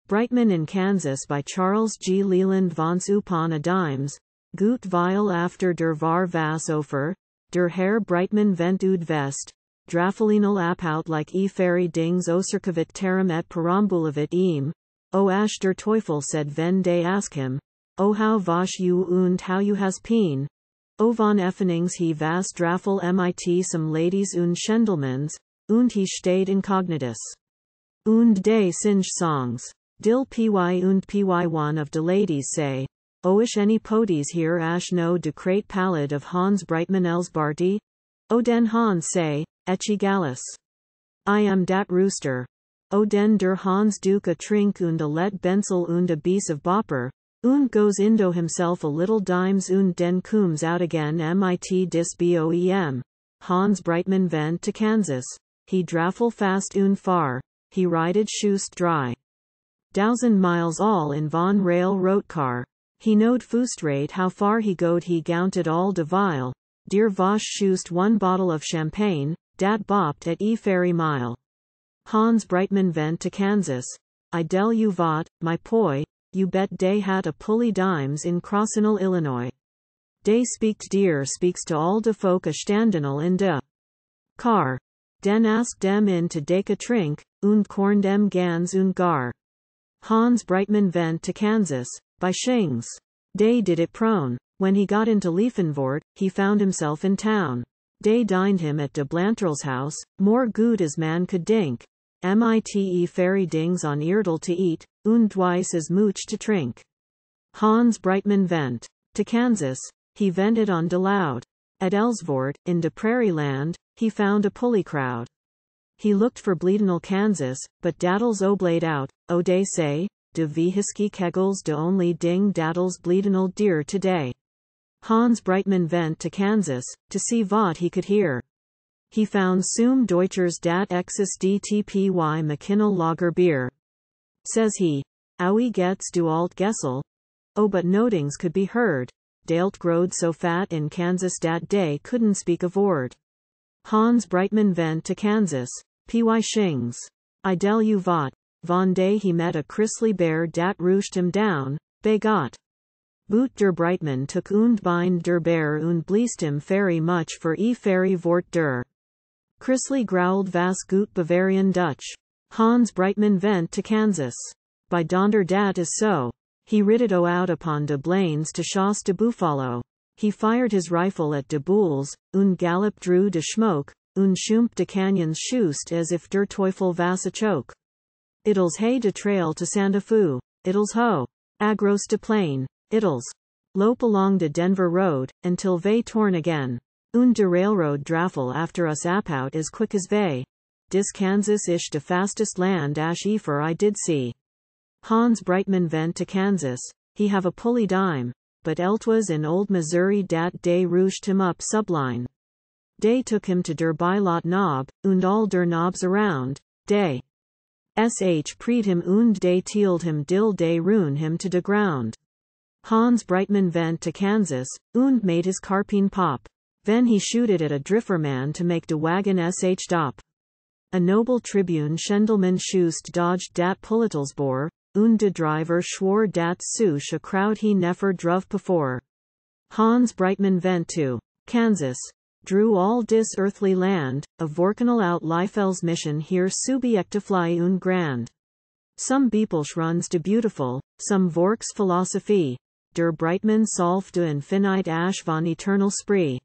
Breitmann in Kansas by Charles G. Leland Vonce oopon a dimes, goot vhile afder der var vas ofer, der Herr Breitmann vent ud vest, drafellinĺ apout like efery dings ôcircuivit terram et perambulavit ôIsh der Teufel said wenn they ask him, ôHow vash you und how you has peen, von efenings he vas drafel mit some ladies und shendlemans, und he shtaid incognitus. Und day singe songs. Dill py und py one of de ladies say, ôIsh any podies here ash no de crate pallad of Hans Breitmannĺs Barty? O den Hans say, ôEcce Gallus. I am dat rooster. O den der Hans duke a trink und a let-bencil und a piece of bopper, und goes indo himself a little dimes und den comes out again mit dis boem. Hans Breitmann went to Kansas. He drafel fast und far. He rided schust dry. 1000 miles all in von rail-roat car. He knowed fust rate how far he goed he gounted all de vhile, dear vash schust one bottle of champagne, dat bopt at efery mile. Hans Breitmann went to Kansas. I tell you wat, my poi, you bet dey had a pulley dimes in Crossinal, Illinois. Dey speakt dear speaks to all de folk a standenal in de car. Den ask dem in to dake a trink, und korn dem gans und gar. Hans Breitmann went to Kansas, by shings. Dey did it prone. When he got into Leefenvoort, he found himself in town. Dey dined him at de Blantrel's house, more good as man could dink. Mit ferry dings on eerdel to eat, und twice as mooch to trink. Hans Breitmann went to Kansas, he vented on de loud. At Ellsvoort, in de prairie land, he found a pulley crowd. He looked for bleedenal Kansas, but daddles oblayed out, o dey say, de vhisky kegels de only ding daddles bleedenal dear today. Hans Breitmann went to Kansas, to see wat he could hear. He found zum Deutschers dat exis dtpy McKinnell Lager Bier. Says he, owie gets du alt Gessel? Oh but notings could be heard. Dalt growed so fat in Kansas dat day couldn't speak a word. Hans Breitmann went to Kansas, py shings. I tell you wat, von day he met a chrisly bear dat rooshed him down, bei got. Boot der Breitmann took und bind der bear und bleast him very much for efery vort der. Chrisly growled was goot Bavarian Dutch. Hans Breitmann went to Kansas. By donder dat is so. He rid out upon de blains to chasse de buffalo. He fired his rifle at de bulls, und gallop drew de schmoke, und schump de canyons schust as if der Teufel was a choke. Ittels hey de trail to Santa Fe, ittels ho. Agros de plain, ittels. Lope along de Denver road, until vey torn again. Und de railroad drafel after us apout as quick as vey. Dis Kansas ish de fastest land ash efer I did see. Hans Breitmann went to Kansas, he have a pulley dime, but eltwas in old Missouri dat day rooshed him up subline. Dey took him to der Bilot knob, und all der knobs around, dey. Preed him und dey tealed him dill dey ruin him to de ground. Hans Breitmann went to Kansas, und made his carpeen pop. Then he shooted at a drifferman to make de wagon stop. A noble tribune Shendlemans schust dodged dat Pullitelsbohr, und de driver schwor dat such a crowd he never druv before. Hans Breitmann went to Kansas, drew all dis earthly land, of vorkenal out Liefel's mission here subiectifly und grand. Some Beepelsch runs de beautiful, some Vorks philosophy, der Breitmann solf de infinite ash von eternal spree.